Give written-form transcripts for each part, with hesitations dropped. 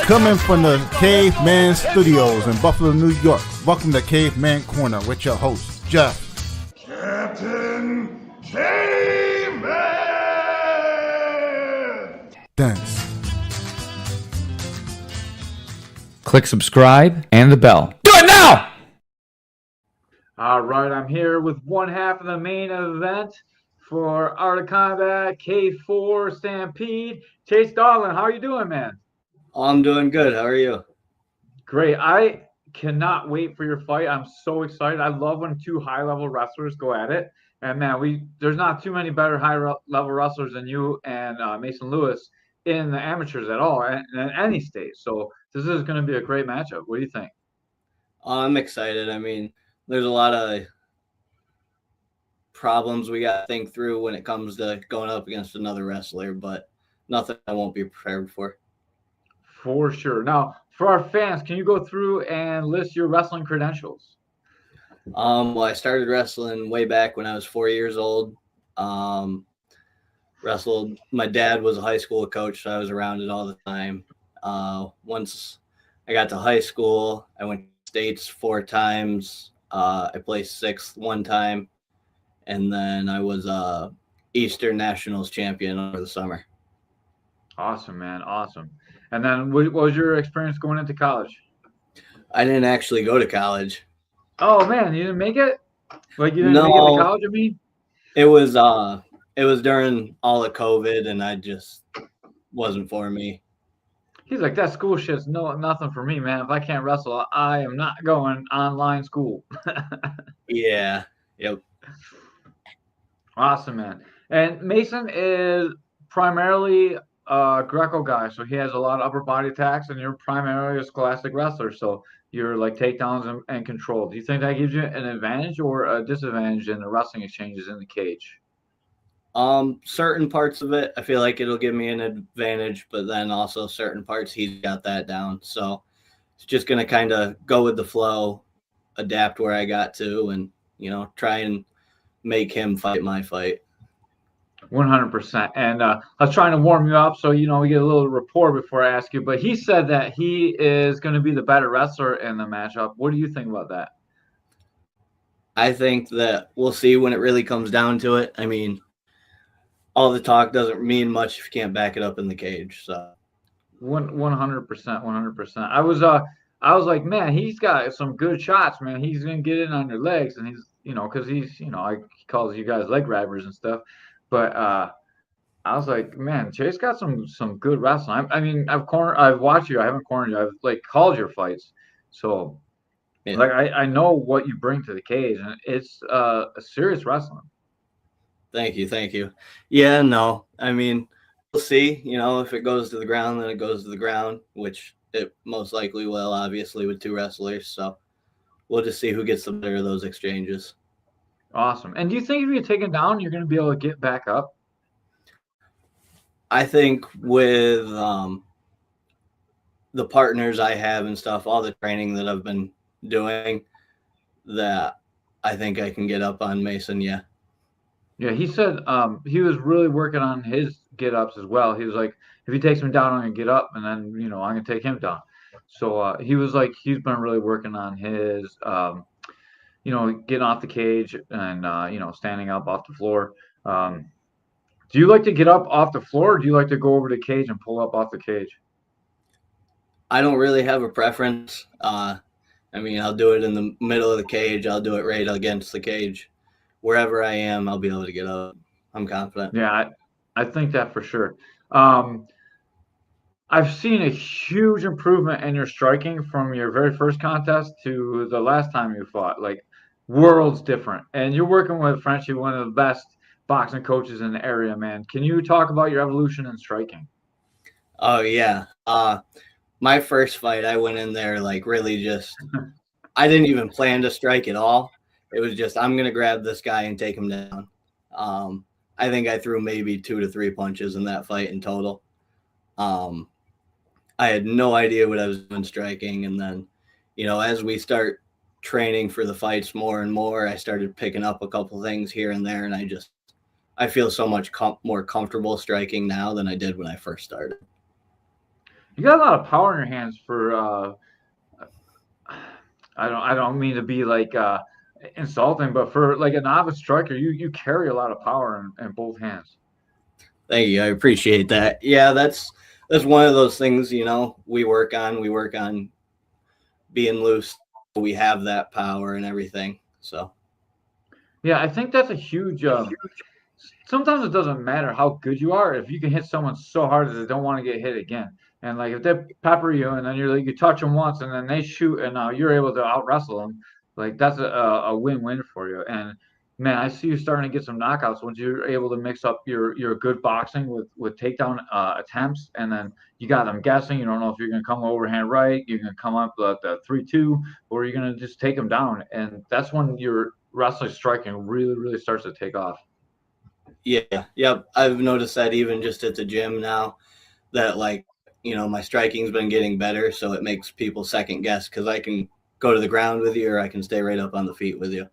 Coming from the Caveman Studios in Buffalo, New York. Welcome to Caveman Corner with your host, Jeff. Captain Caveman! Thanks. Click subscribe and the bell. Do it now! All right, I'm here with one half of the main event for Art of Combat K4 Stampede. Chase Daudelin, how are you doing, man? I'm doing good. How are you? Great. I cannot wait for your fight. I'm so excited. I love when two high-level wrestlers go at it. And, man, there's not too many better high-level wrestlers than you and Mason Lewis in the amateurs at all, in any stage. So this is going to be a great matchup. What do you think? I'm excited. I mean, there's a lot of problems we got to think through when it comes to going up against another wrestler, but nothing I won't be prepared for. For sure. Now, for our fans, can you go through and list your wrestling credentials? Well, I started wrestling way back when I was 4 years old. Wrestled. My dad was a high school coach, so I was around it all the time. Once I got to high school, I went to states 4 times. I placed 6th one time, and then I was Eastern Nationals champion over the summer. Awesome, man. Awesome. And then what was your experience going into college? I didn't actually go to college. Oh, man, you didn't make it? Like, you didn't make it to college, I mean? It was during all of COVID, and I just wasn't for me. He's like, that school shit's nothing for me, man. If I can't wrestle, I am not going online school. Yeah. Yep. Awesome, man. And Mason is primarily a Greco guy, so he has a lot of upper body attacks, and you're primarily a scholastic wrestler, so you're like takedowns and control. Do you think that gives you an advantage or a disadvantage in the wrestling exchanges in the cage? Certain parts of it, I feel like it'll give me an advantage, but then also certain parts he's got that down. So it's just gonna kind of go with the flow, adapt where I got to, and try and make him fight my fight. 100%. And I was trying to warm you up so we get a little rapport before I ask you. But he said that he is going to be the better wrestler in the matchup. What do you think about that? I think that we'll see when it really comes down to it. I mean, all the talk doesn't mean much if you can't back it up in the cage. So 100%, 100%. I was like, man, he's got some good shots, man. He's gonna get in on your legs, and he's because he's he calls you guys leg grabbers and stuff. But I was like, man, Chase got some good wrestling. I mean, I've watched you. I haven't cornered you. I've like called your fights, so yeah. like I know what you bring to the cage, and it's a serious wrestling. Thank you. Yeah, no, I mean, we'll see. If it goes to the ground, then it goes to the ground, which it most likely will, obviously, with 2 wrestlers. So we'll just see who gets the better of those exchanges. Awesome. And do you think if you get taken down, you're going to be able to get back up? I think with the partners I have and stuff, all the training that I've been doing, that I think I can get up on Mason, yeah. Yeah, he said he was really working on his get-ups as well. He was like, if he takes me down, I'm going to get up, and then, I'm going to take him down. So he was like, he's been really working on his, getting off the cage and, standing up off the floor. Do you like to get up off the floor, or do you like to go over the cage and pull up off the cage? I don't really have a preference. I mean, I'll do it in the middle of the cage. I'll do it right against the cage. Wherever I am, I'll be able to get up. I'm confident. Yeah, I think that for sure. I've seen a huge improvement in your striking from your very first contest to the last time you fought. Like, worlds different. And you're working with Frenchie, one of the best boxing coaches in the area, man. Can you talk about your evolution in striking? Oh, yeah. My first fight, I went in there like really just – I didn't even plan to strike at all. It was just, I'm going to grab this guy and take him down. I think I threw maybe 2 to 3 punches in that fight in total. I had no idea what I was doing striking. And then, as we start training for the fights more and more, I started picking up a couple things here and there. And I feel so much more comfortable striking now than I did when I first started. You got a lot of power in your hands for. I don't mean to be like insulting, but for like a novice striker, you carry a lot of power in both hands. Thank you. I appreciate that. Yeah, that's one of those things, we work on. We work on being loose. We have that power and everything. So Yeah, I think that's a huge. Sometimes it doesn't matter how good you are if you can hit someone so hard that they don't want to get hit again. And like if they pepper you and then you're like you touch them once and then they shoot and you're able to out wrestle them, like that's a win-win for you. And man, I see you starting to get some knockouts once you're able to mix up your good boxing with takedown attempts, and then you got them guessing. You don't know if you're gonna come overhand right, you're gonna come up the 3-2, or you're gonna just take them down. And that's when your wrestling striking really starts to take off. yeah, yep. I've noticed that even just at the gym now that my striking's been getting better. So it makes people second guess because I can go to the ground with you or I can stay right up on the feet with you.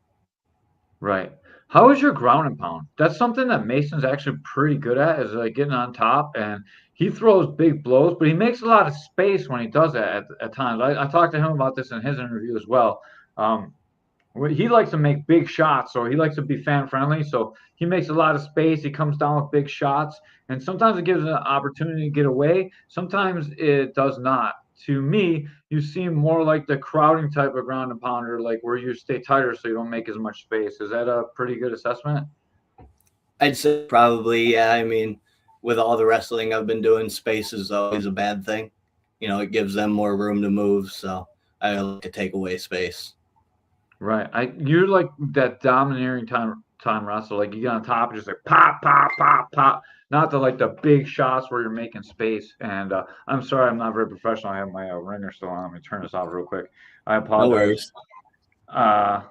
Right. How is your ground and pound? That's something that Mason's actually pretty good at, is like getting on top, and he throws big blows, but he makes a lot of space when he does that at times. I talked to him about this in his interview as well. Um, he likes to make big shots, so he likes to be fan friendly. So he makes a lot of space. He comes down with big shots, and sometimes it gives an opportunity to get away. Sometimes it does not. To me, you seem more like the crowding type of ground and pounder, like where you stay tighter so you don't make as much space. Is that a pretty good assessment? I'd say probably, yeah. I mean, with all the wrestling I've been doing, space is always a bad thing. It gives them more room to move. So I like to take away space. Right. You're like that domineering time wrestler. Like you get on top and just like pop, pop, pop, pop. Not the big shots where you're making space. And I'm sorry, I'm not very professional. I have my ringer still on. Let me turn this off real quick. I No apologize. worries. Uh,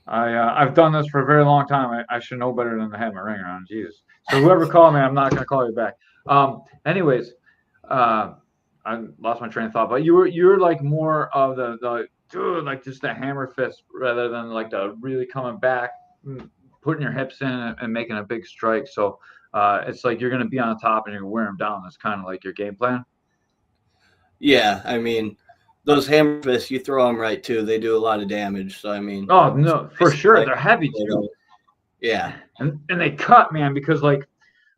I've done this for a very long time. I should know better than to have my ringer on. Jesus. So whoever called me, I'm not gonna call you back. Anyways, uh, I lost my train of thought. But you're like more of the dude, like just the hammer fist rather than like the really coming back, putting your hips in and making a big strike. So it's like you're gonna be on top and you're gonna wear them down. That's kind of like your game plan. Yeah, I mean, those hammer fists, you throw them right too. They do a lot of damage. So I mean, Oh no, for sure. They're heavy too. yeah, And they cut, man, because like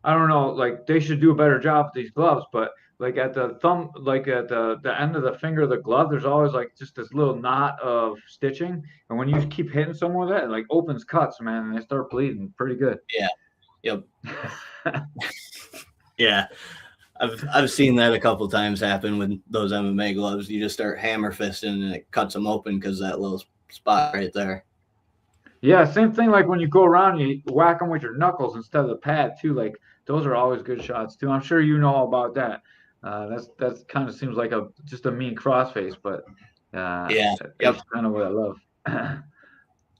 I don't know, like they should do a better job with these gloves, but like at the thumb, like at the end of the finger of the glove, there's always like just this little knot of stitching, and when you keep hitting someone with that, it like opens cuts, man, and they start bleeding pretty good. yeah, yep, yeah. I've seen that a couple times happen with those MMA gloves. You just start hammer fisting and it cuts them open because that little spot right there. Yeah, same thing. Like when you go around, you whack them with your knuckles instead of the pad too. Like those are always good shots too. I'm sure you know all about that. That's kind of seems like a just a mean crossface, but Yeah, yep. it's kind of what I love.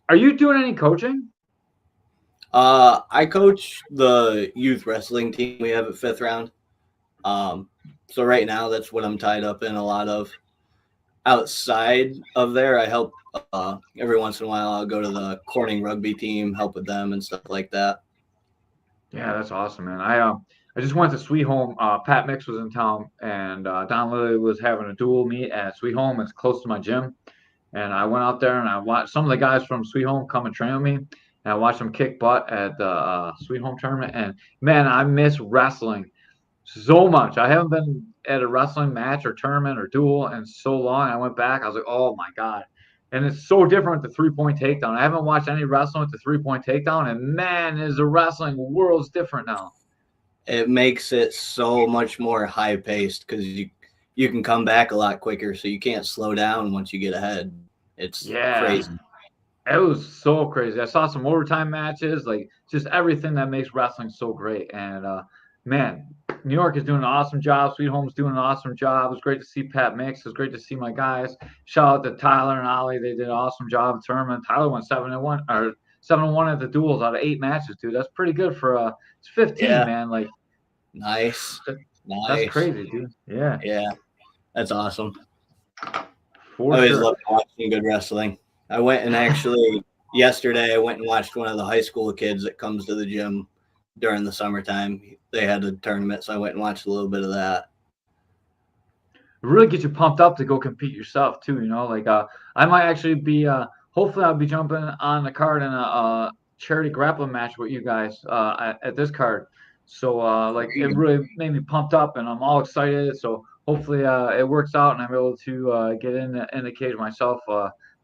Are you doing any coaching? I coach the youth wrestling team we have at Fifth Round. So right now that's what I'm tied up in a lot of. Outside of there, I help every once in a while. I'll go to the Corning rugby team, help with them and stuff like that. Yeah, that's awesome, man. I just went to Sweet Home. Pat Mix was in town, and Don Lilly was having a dual meet at Sweet Home. It's close to my gym, and I went out there and I watched some of the guys from Sweet Home come and train with me, and I watched them kick butt at the Sweet Home tournament. And man, I miss wrestling so much. I haven't been at a wrestling match or tournament or duel in so long. I went back. I was like, oh my god. And it's so different with the 3-point takedown. I haven't watched any wrestling with the 3-point takedown, and man, is the wrestling world's different now. It makes it so much more high paced because you can come back a lot quicker, so you can't slow down once you get ahead. It's Yeah, crazy. it was so crazy. I saw some overtime matches, like just everything that makes wrestling so great. And man, New York is doing an awesome job. Sweet Home's doing an awesome job. It was great to see Pat Mix. It was great to see my guys. Shout out to Tyler and Ollie. They did an awesome job in the tournament. Tyler went 7-1 or 7-1 at the duels out of 8 matches, dude. That's pretty good for it's 15, Yeah, man. Like nice, that's nice. crazy, dude. Yeah, Yeah, that's awesome. I for always sure. love watching good wrestling. I went and actually yesterday I went and watched one of the high school kids that comes to the gym during the summertime. They had a tournament, so I went and watched a little bit of that. really gets you pumped up to go compete yourself too. You know, like I might actually be hopefully I'll be jumping on the card in a charity grappling match with you guys at this card. So like There it you go. really made me pumped up, and I'm all excited. So hopefully it works out, and I'm able to get in the cage myself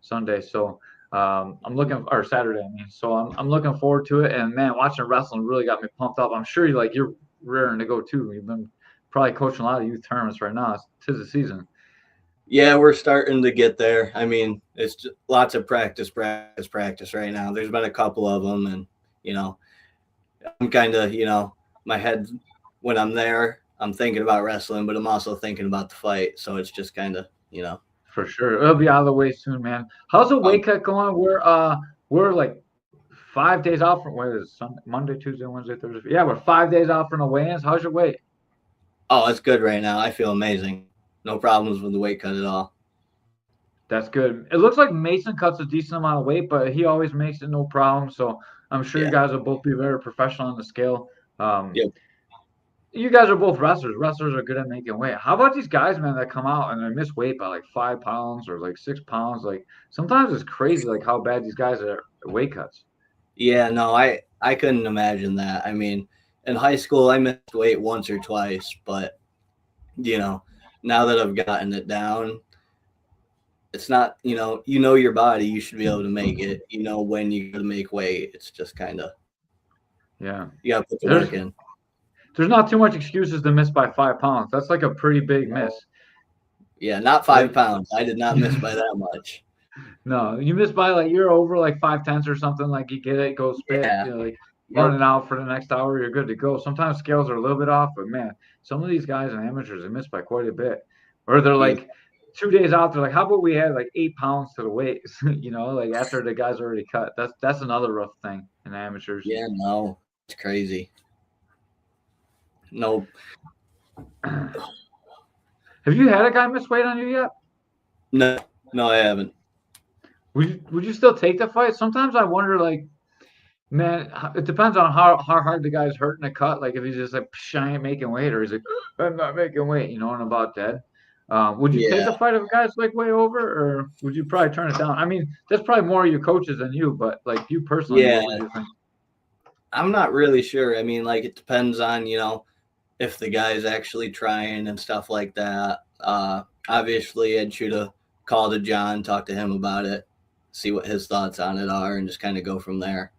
Sunday. So I'm looking or Saturday, I mean. So I'm looking forward to it. And man, watching wrestling really got me pumped up. I'm sure you're raring to go too. You've been probably coaching a lot of youth tournaments right now. It's 'tis the season. Yeah, we're starting to get there. I mean, it's just lots of practice right now. There's been a couple of them, and you know, I'm kind of, my head when I'm there, I'm thinking about wrestling, but I'm also thinking about the fight. So it's just kind of, For sure. It'll be out of the way soon, man. How's the um, weight cut going? We're like 5 days out from what is it, Sunday, Monday, Tuesday, Wednesday, Thursday. Yeah, we're 5 days out from the weigh-ins. How's your weight? oh, it's good right now. I feel amazing. No problems with the weight cut at all. That's good. It looks like Mason cuts a decent amount of weight, but he always makes it no problem. So I'm sure you Yeah. guys will both be very professional on the scale. Um, Yep. you guys are both wrestlers. Wrestlers are good at making weight. How about these guys, man, that come out and they miss weight by like 5 pounds or like 6 pounds? Like sometimes it's crazy, like how bad these guys are at weight cuts. Yeah. No, I couldn't imagine that. I mean, in high school, I missed weight once or twice, but you know, now that I've gotten it down, it's not, your body, you should be able to make it, when you got to make weight. It's just kind of, Yeah. you got to put the There's work in. there's not too much excuses to miss by 5 pounds. That's like a pretty big miss. Yeah. Not five Like pounds. I did not miss by that much. no, you miss by like you're over like 5/10 or something, like you get it, go spit, Yeah. like Yep. running out for the next hour, you're good to go. Sometimes scales are a little bit off, but man, some of these guys and amateurs they miss by quite a bit. Or they're Yeah. like 2 days out, they're like, how about we add like 8 pounds to the weight? Like after the guys already cut. That's another rough thing in amateurs. Yeah. No, it's crazy. No, Have you had a guy miss weight on you yet? no, no, I haven't. Would you still take the fight? Sometimes I wonder, like, man, it depends on how hard the guy's hurting the cut. Like if he's just like, Psh, I ain't making weight, or he's like, I'm not making weight, and about dead. Would you take Yeah. the fight if a guy's like way over, or would you probably turn it down? I mean, that's probably more of your coaches than you, but like you personally, Yeah. what would you think? I'm not really sure. I mean, like, it depends on, if the guy's actually trying and stuff like that. Obviously, I'd shoot a call to John, talk to him about it, see what his thoughts on it are, and just kind of go from there.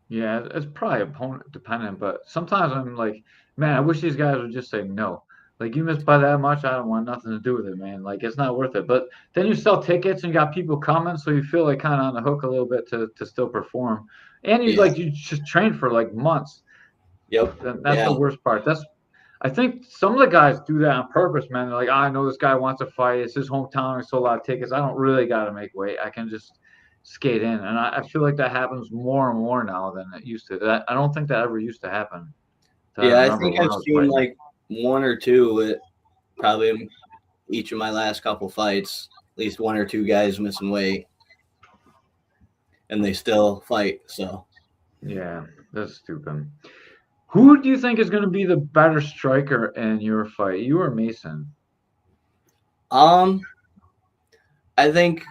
Yeah, it's probably opponent dependent, but sometimes I'm like, man, I wish these guys would just say no. Like you missed by that much, I don't want nothing to do with it, man. Like it's not worth it. But then you sell tickets and you got people coming, so you feel like kind of on the hook a little bit to still perform. And Yeah. you just train for like months. Yep. That's Yeah. the worst part. I think some of the guys do that on purpose, man. They're like, I know this guy wants to fight. It's his hometown. He sold a lot of tickets. I don't really got to make weight. I can just skate in. And I feel like that happens more and more now than it used to. I don't think that ever used to happen. That I Yeah. I remember think when I've I was seen fighting. like one or two at probably each of my last couple fights, at least one or two guys missing weight, and they still fight. So, Yeah, that's stupid. Who do you think is going to be the better striker in your fight, you or Mason? um, I think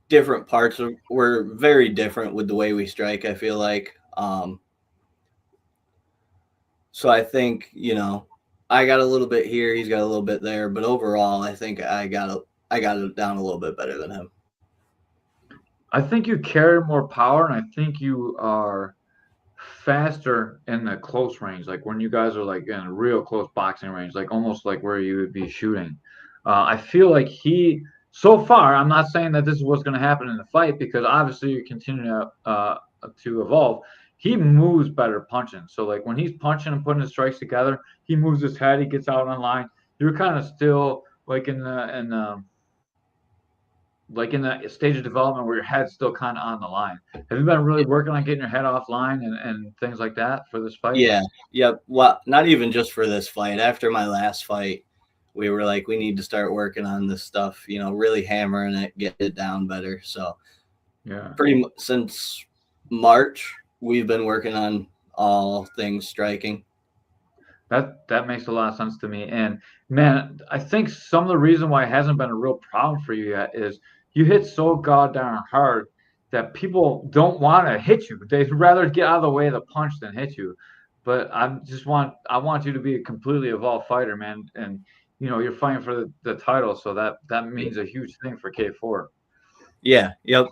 different parts were very different with the way we strike. I feel like, so I think I got a little bit here, he's got a little bit there, but overall, I think I got it down a little bit better than him. I think you carry more power, and I think you are faster in the close range, like when you guys are like in a real close boxing range, like almost like where you would be shooting. I feel like so far, I'm not saying that this is what's going to happen in the fight because obviously you continue to evolve. He moves better punching. So like when he's punching and putting his strikes together, he moves his head, he gets out on line. You're kind of still like in that stage of development where your head's still kind of on the line. Have you been really working on getting your head offline and things like that for this fight? Yeah, yep. Well, not even just for this fight. After my last fight, we were like, we need to start working on this stuff. Really hammering it, get it down better. So Yeah. pretty much since March, we've been working on all things striking. That makes a lot of sense to me. And man, I think some of the reason why it hasn't been a real problem for you yet is you hit so goddamn hard that people don't want to hit you. They'd rather get out of the way of the punch than hit you. But I want you to be a completely evolved fighter, man. And you're fighting for the title, so that means a huge thing for K4. Yeah. Yep.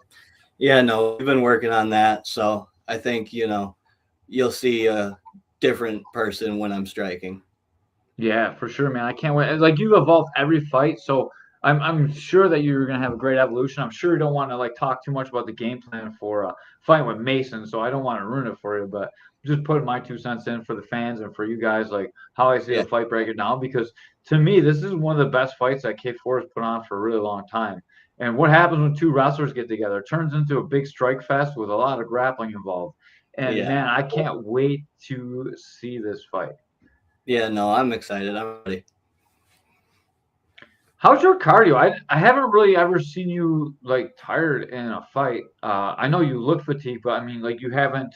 Yeah. No, we've been working on that. So I think, you'll see a different person when I'm striking. Yeah, for sure, man. I can't wait. Like you evolve every fight, so I'm sure that you're gonna have a great evolution. I'm sure you don't want to like talk too much about the game plan for fighting with Mason, so I don't want to ruin it for you. But just putting my 2 cents in for the fans and for you guys, like how I see Yeah. the fight break it down. Because to me, this is one of the best fights that K4 has put on for a really long time. And what happens when two wrestlers get together? It turns into a big strike fest with a lot of grappling involved. And Yeah. man, I can't wait to see this fight. Yeah. No, I'm excited. I'm ready. How's your cardio? I haven't really ever seen you like tired in a fight. I know you look fatigued, but I mean, like you haven't.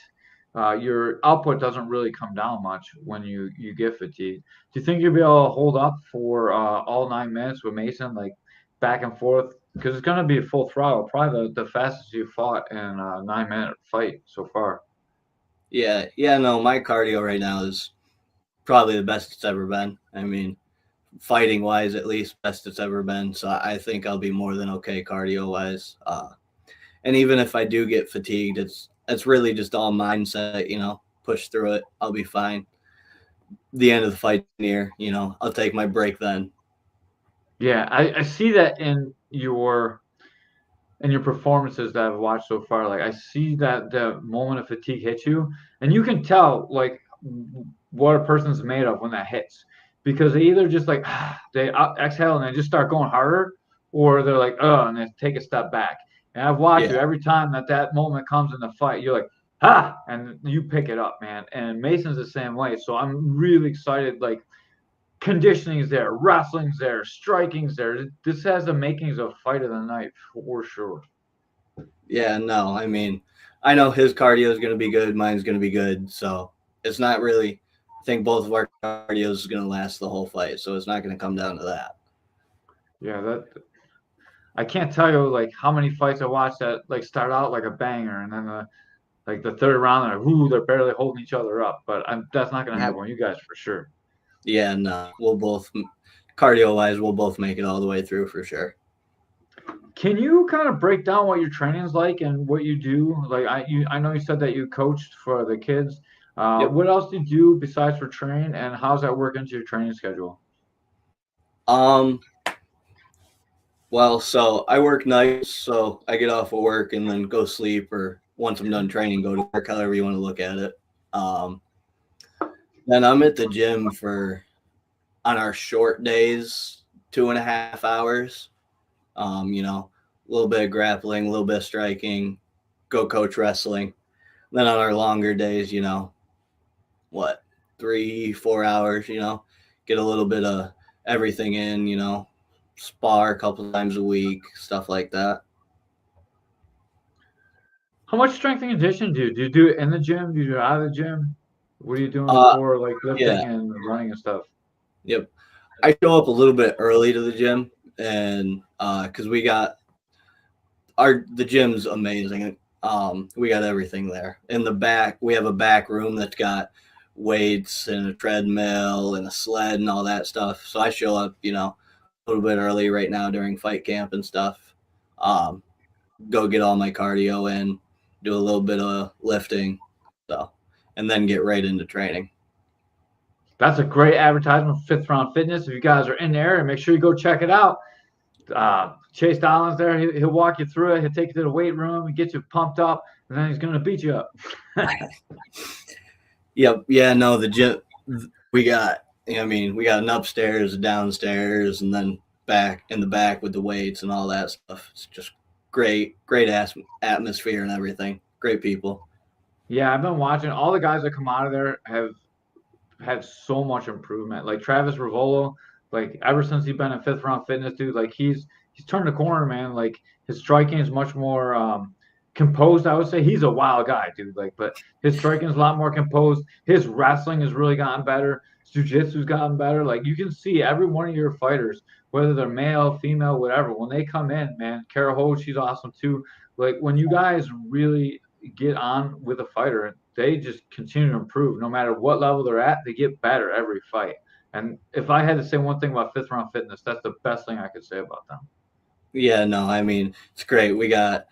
Your output doesn't really come down much when you get fatigued. Do you think you'll be able to hold up for all 9 minutes with Mason, like back and forth? Because it's gonna be a full throttle, probably the fastest you fought in a 9 minute fight so far. Yeah. Yeah. No, my cardio right now is probably the best it's ever been. I mean, fighting wise, at least best it's ever been. So I think I'll be more than okay cardio wise. And even if I do get fatigued, it's really just all mindset. Push through it. I'll be fine. The end of the fight near. I'll take my break then. Yeah, I see that in your performances that I've watched so far, like I see that the moment of fatigue hits you, and you can tell like what a person's made of when that hits, because they either just like they exhale and they just start going harder, or they're like and they take a step back. And I've watched Yeah, you every time that moment comes in the fight, you're like and you pick it up, man. And Mason's the same way, so I'm really excited. Like conditioning's there, wrestling's there, striking's there. This has the makings of fight of the night for sure. yeah. No, I mean, I know his cardio is going to be good. Mine's going to be good. So it's not really. I think both of our cardio is going to last the whole fight. So it's not going to come down to that. Yeah, that I can't tell you like how many fights I watched that like start out like a banger and then like the third round they're barely holding each other up. But that's not gonna Yep. happen with you guys for sure. Yeah. No, we'll both cardio wise, we'll both make it all the way through for sure. Can you kind of break down what your training is like and what you do? Like I know you said that you coached for the kids. Yep. What else do you do besides for training, and how's that work into your training schedule? Um. Well, so I work nights, so I get off of work and then go sleep, or once I'm done training, go to work, however you want to look at it. Um, then I'm at the gym on our short days, 2.5 hours. A little bit of grappling, a little bit of striking, go coach wrestling. Then on our longer days, what, 3, 4 hours, get a little bit of everything in, spar a couple times a week, stuff like that. How much strength and conditioning do you do? You do it in the gym? Do you do it out of the gym? What are you doing Uh, for like yeah, lifting and running and stuff? yep. I show up a little bit early to the gym, and because the gym's amazing. We got everything there. In the back, we have a back room that's got weights and a treadmill and a sled and all that stuff. So I show up, a little bit early right now during fight camp and stuff. Um, Go get all my cardio in, do a little bit of lifting, so, and then get right into training. That's a great advertisement for Fifth Round Fitness. If you guys are in there, and make sure you go check it out. Chase Daudelin's there. He'll walk you through it. He'll take you to the weight room and get you pumped up, and then he's going to beat you up. Yep. Yeah. No, the gym we got. We got an upstairs, a downstairs, and then back in the back with the weights and all that stuff. It's just great atmosphere and everything. Great people. Yeah, I've been watching. All the guys that come out of there have had so much improvement. Like Travis Rivolo, like ever since he's been in Fifth Round Fitness, dude, like he's turned the corner, man. Like his striking is much more composed. I would say he's a wild guy, dude. Like, but his striking is a lot more composed. His wrestling has really gotten better. jiu-jitsu's gotten better. Like you can see every one of your fighters, whether they're male, female, whatever, when they come in, man, Kara Ho, she's awesome too. Like when you guys really get on with a fighter, they just continue to improve. No matter what level they're at, they get better every fight. And if I had to say one thing about Fifth Round Fitness, that's the best thing I could say about them. Yeah, no, I mean, it's great. We got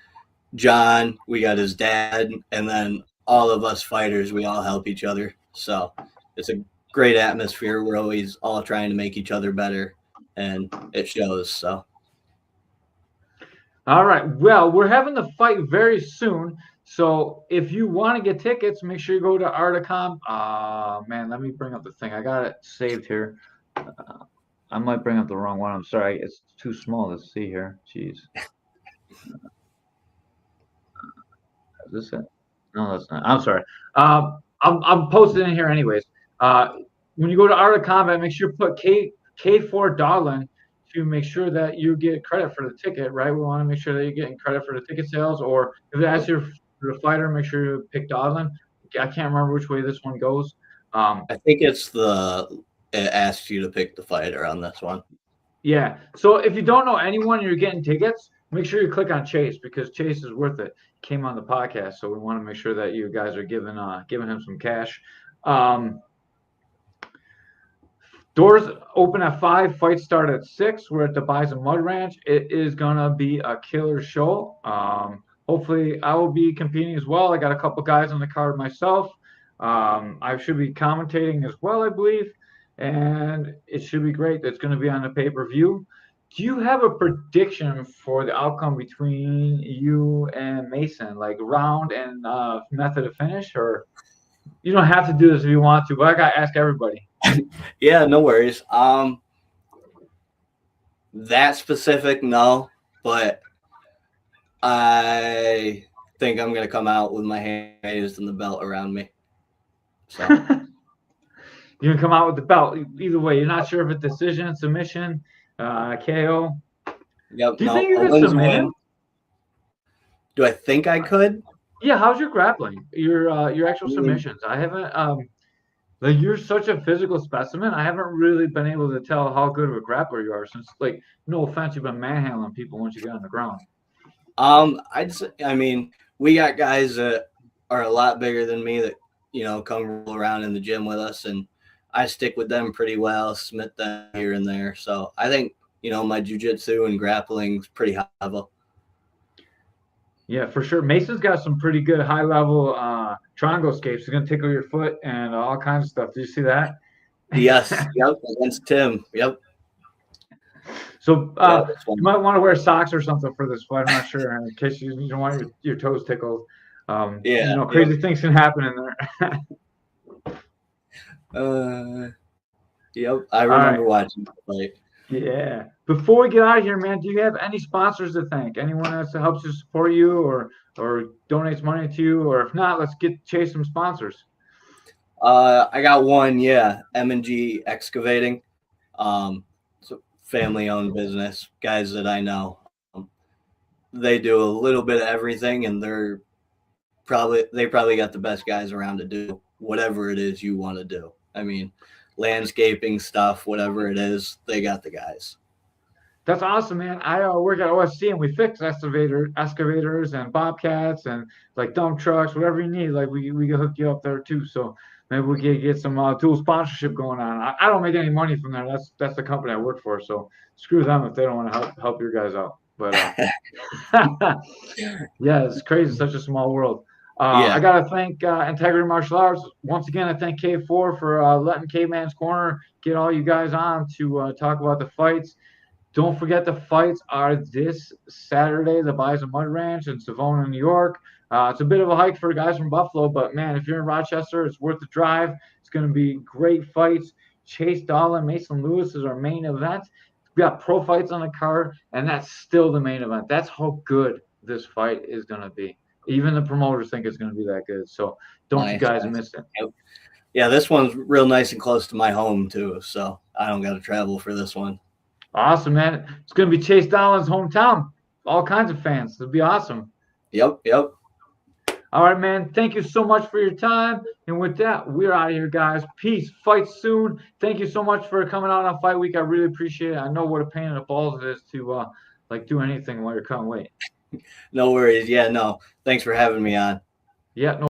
John, we got his dad, and then all of us fighters, we all help each other. So it's a great atmosphere. We're always all trying to make each other better, and it shows. So All right. Well, we're having the fight very soon. So if you want to get tickets, make sure you go to Articom. Man, let me bring up the thing. I got it saved here. I might bring up the wrong one. I'm sorry. It's too small to see here. Jeez. Is this it? No, that's not. I'm sorry. I'm posting in here anyways. When you go to Art of Combat, make sure you put K4 Daudelin to make sure that you get credit for the ticket, right? We want to make sure that you're getting credit for the ticket sales, or if it asks you for the fighter, make sure you pick Daudelin. I can't remember which way this one goes. I think it asks you to pick the fighter on this one. Yeah. So if you don't know anyone, you're getting tickets, make sure you click on Chase because Chase is worth it. Came on the podcast, so we want to make sure that you guys are giving him some cash. Doors open at 5. Fights start at 6. We're at the Bison Mud Ranch. It is gonna be a killer show. Hopefully, I will be competing as well. I got a couple guys on the card myself. I should be commentating as well, I believe, and it should be great. It's going to be on the pay-per-view. Do you have a prediction for the outcome between you and Mason, like round and method of finish? Or you don't have to do this if you want to, but I got to ask everybody. Yeah, no worries. That specific, no, but I think I'm going to come out with my hand raised and the belt around me. So You're going to come out with the belt. Either way, you're not sure if it's decision, submission, KO. Yep. Do you think you could submit him? Do I think I could? Yeah. How's your grappling? Your actual submissions? I haven't. Like you're such a physical specimen. I haven't really been able to tell how good of a grappler you are since, like, no offense, you've been manhandling people once you get on the ground. I mean, we got guys that are a lot bigger than me that, you know, come roll around in the gym with us, and I stick with them pretty well, submit them here and there. So I think, you know, my jiu-jitsu and grappling is pretty high level. Yeah, for sure. Mason's got some pretty good high-level triangle escapes. He's going to tickle your foot and all kinds of stuff. Did you see that? Yes. Yep. Against Tim. Yep. So you might want to wear socks or something for this fight. I'm not sure in case you don't want your toes tickled. Yeah. You know, crazy things can happen in there. Yep. I remember watching the fight. Yeah. Before we get out of here, man, do you have any sponsors to thank? Anyone else that helps to support you or donates money to you? Or if not, let's chase some sponsors. I got one, yeah. M&G Excavating. It's a family-owned business. Guys that I know. They do a little bit of everything, and they probably got the best guys around to do whatever it is you want to do. I mean, landscaping stuff, whatever it is, they got the guys. That's awesome, man. I work at OSC and we fix excavators and bobcats and like dump trucks, whatever you need. Like we can hook you up there too. So maybe we can get some dual sponsorship going on. I don't make any money from there. That's the company I work for. So screw them if they don't want to help your guys out. But yeah, it's crazy. It's such a small world. I got to thank Integrity Martial Arts. Once again, I thank K4 for letting Caveman's Corner get all you guys on to talk about the fights. Don't forget the fights are this Saturday, the Bison Mud Ranch in Savona, New York. It's a bit of a hike for guys from Buffalo, but, man, if you're in Rochester, it's worth the drive. It's going to be great fights. Chase Daudelin, Mason Lewis is our main event. We got pro fights on the card, and that's still the main event. That's how good this fight is going to be. Even the promoters think it's going to be that good. So don't you guys miss it. Yeah, this one's real nice and close to my home, too. So I don't got to travel for this one. Awesome, man. It's going to be Chase Daudelin's hometown. All kinds of fans. It'll be awesome. Yep. All right, man. Thank you so much for your time. And with that, we're out of here, guys. Peace. Fight soon. Thank you so much for coming out on Fight Week. I really appreciate it. I know what a pain in the balls it is to do anything while you're cutting weight. No worries. Yeah, no. Thanks for having me on. Yeah, no